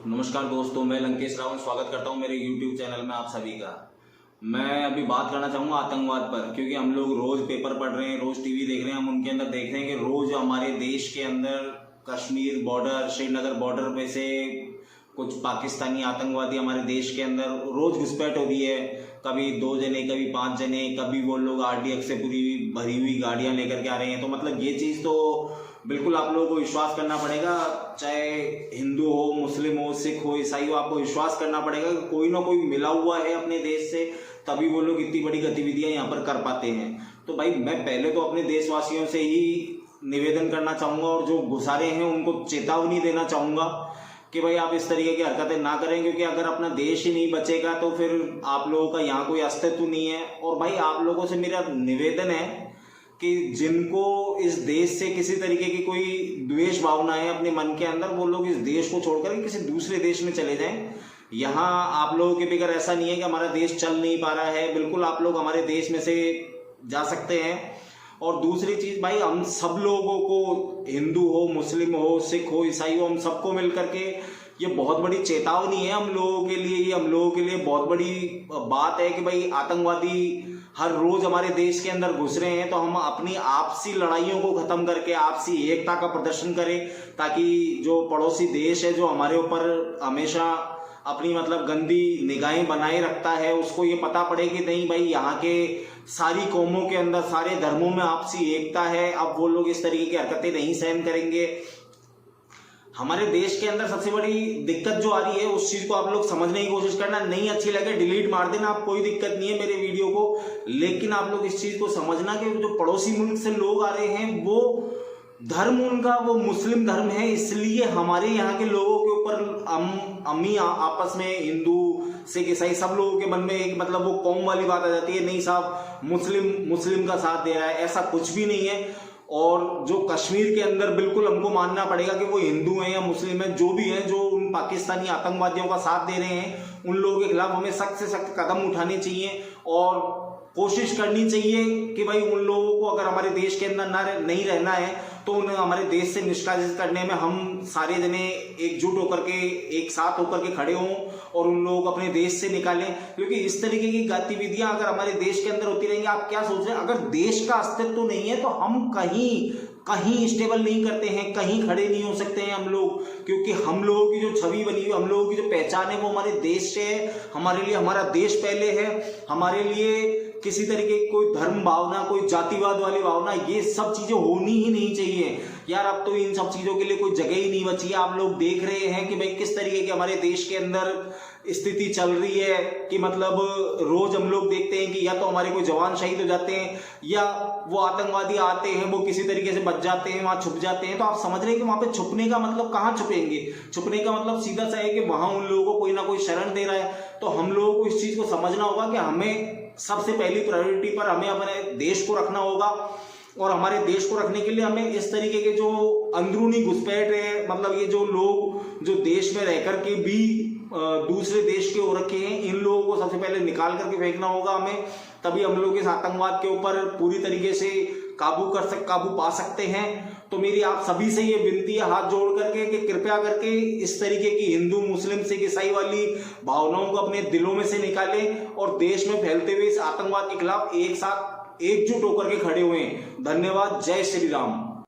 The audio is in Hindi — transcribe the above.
नमस्कार दोस्तों, मैं लंकेश रावण स्वागत करता हूं मेरे YouTube चैनल में आप सभी का। मैं अभी बात करना चाहूँगा आतंकवाद पर, क्योंकि हम लोग रोज पेपर पढ़ रहे हैं, रोज टीवी देख रहे हैं। हम उनके अंदर देख रहे हैं कि रोज हमारे देश के अंदर कश्मीर बॉर्डर, श्रीनगर बॉर्डर पे से कुछ पाकिस्तानी आतंकवादी हमारे देश के अंदर रोज घुसपैठ हो रही है। कभी 2 जने, कभी 5 जने, कभी वो लोग RDX से पूरी भरी हुई गाड़ियां लेकर के आ रहे हैं। तो मतलब ये चीज तो बिल्कुल आप लोगों को विश्वास करना पड़ेगा, चाहे हिंदू हो, मुस्लिम हो, सिख हो, ईसाई हो, आपको विश्वास करना पड़ेगा कि कोई ना कोई मिला हुआ है अपने देश से, तभी वो लोग इतनी बड़ी गतिविधियां यहाँ पर कर पाते हैं। तो भाई मैं पहले तो अपने देशवासियों से ही निवेदन करना चाहूंगा और जो घुसारे हैं उनको चेतावनी देना चाहूंगा कि भाई आप इस तरीके की हरकतें ना करें, क्योंकि अगर अपना देश ही नहीं बचेगा तो फिर आप लोगों का यहाँ कोई अस्तित्व नहीं है। और भाई आप लोगों से मेरा निवेदन है कि जिनको इस देश से किसी तरीके की कोई द्वेष भावना है अपने मन के अंदर, वो लोग इस देश को छोड़कर किसी दूसरे देश में चले जाएं। यहाँ आप लोगों के बगैर ऐसा नहीं है कि हमारा देश चल नहीं पा रहा है, बिल्कुल आप लोग हमारे देश में से जा सकते हैं। और दूसरी चीज भाई, हम सब लोगों को, हिंदू हो, मुस्लिम हो, सिख हो, ईसाई हो, हम सबको मिलकर के ये बहुत बड़ी चेतावनी है हम लोगों के लिए। ये हम लोगों के लिए बहुत बड़ी बात है कि भाई आतंकवादी हर रोज हमारे देश के अंदर घुस रहे हैं। तो हम अपनी आपसी लड़ाइयों को खत्म करके आपसी एकता का प्रदर्शन करें, ताकि जो पड़ोसी देश है जो हमारे ऊपर हमेशा अपनी मतलब गंदी निगाहें बनाए रखता है, उसको ये पता पड़े कि नहीं भाई, यहाँ के सारी कौमों के अंदर, सारे धर्मों में आपसी एकता है। अब वो लोग इस तरीके की हरकतें नहीं सहन करेंगे। हमारे देश के अंदर सबसे बड़ी दिक्कत जो आ रही है उस चीज को आप लोग समझने की कोशिश करना। नहीं अच्छी लगे डिलीट मार देना, आप कोई दिक्कत नहीं है मेरे वीडियो को, लेकिन आप लोग इस चीज को समझना कि जो पड़ोसी मुल्क से लोग आ रहे हैं वो धर्म उनका वो मुस्लिम धर्म है, इसलिए हमारे यहाँ के लोगों के ऊपर अम्मी आपस में हिंदू सिख ईसाई सब लोगों के मन में एक मतलब वो कौम वाली बात आ जाती है। नहीं साहब, मुस्लिम का साथ दे रहा है, ऐसा कुछ भी नहीं है। और जो कश्मीर के अंदर बिल्कुल हमको मानना पड़ेगा कि वो हिंदू हैं या मुस्लिम हैं, जो भी हैं, जो उन पाकिस्तानी आतंकवादियों का साथ दे रहे हैं, उन लोगों के खिलाफ हमें सख्त से सख्त कदम उठाने चाहिए और कोशिश करनी चाहिए कि भाई उन लोगों को अगर हमारे देश के अंदर नहीं रहना है तो उन्हें हमारे देश से निष्कासित करने में हम सारे जने एकजुट होकर के, एक साथ होकर के खड़े हों और उन लोगों को अपने देश से निकालें। क्योंकि इस तरीके की गतिविधियां अगर हमारे देश के अंदर होती रहेंगी, आप क्या सोच रहे हैं, अगर देश का अस्तित्व नहीं है तो हम कहीं स्टेबल नहीं करते हैं, कहीं खड़े नहीं हो सकते हैं हम लोग। क्योंकि हम लोगों की जो छवि बनी हुई, हम लोगों की जो पहचान है वो हमारे देश से है। हमारे लिए हमारा देश पहले है। हमारे लिए किसी तरीके की कोई धर्म भावना, कोई जातिवाद वाली भावना, ये सब चीजें होनी ही नहीं चाहिए यार। अब तो इन सब चीजों के लिए कोई जगह ही नहीं बची है। आप लोग देख रहे हैं कि भाई किस तरीके के हमारे देश के अंदर स्थिति चल रही है कि मतलब रोज हम लोग देखते हैं कि या तो हमारे कोई जवान शहीद हो जाते हैं या वो आतंकवादी आते हैं, वो किसी तरीके से बच जाते हैं, वहां छुप जाते हैं। तो आप समझ रहे हैं कि वहां पे छुपने का मतलब, कहाँ छुपेंगे? छुपने का मतलब सीधा सा है कि वहां उन लोगों को कोई ना कोई शरण दे रहा है। तो हम लोगों को इस चीज को समझना होगा कि हमें सबसे पहली प्रायोरिटी पर हमें अपने देश को रखना होगा। और हमारे देश को रखने के लिए हमें इस तरीके के जो अंदरूनी घुसपैठ है, मतलब ये जो लोग जो देश में रह करके भी दूसरे देश के हो रखे हैं, इन लोगों को सबसे पहले निकाल करके फेंकना होगा हमें। तभी हम लोग इस आतंकवाद के ऊपर पूरी तरीके से काबू पा सकते हैं। तो मेरी आप सभी से ये विनती है हाथ जोड़ करके कि कृपया करके इस तरीके की हिंदू मुस्लिम सिख ईसाई वाली भावनाओं को अपने दिलों में से निकालें और देश में फैलते हुए इस आतंकवाद के खिलाफ एक साथ एकजुट होकर के खड़े हुए। धन्यवाद। जय श्री राम।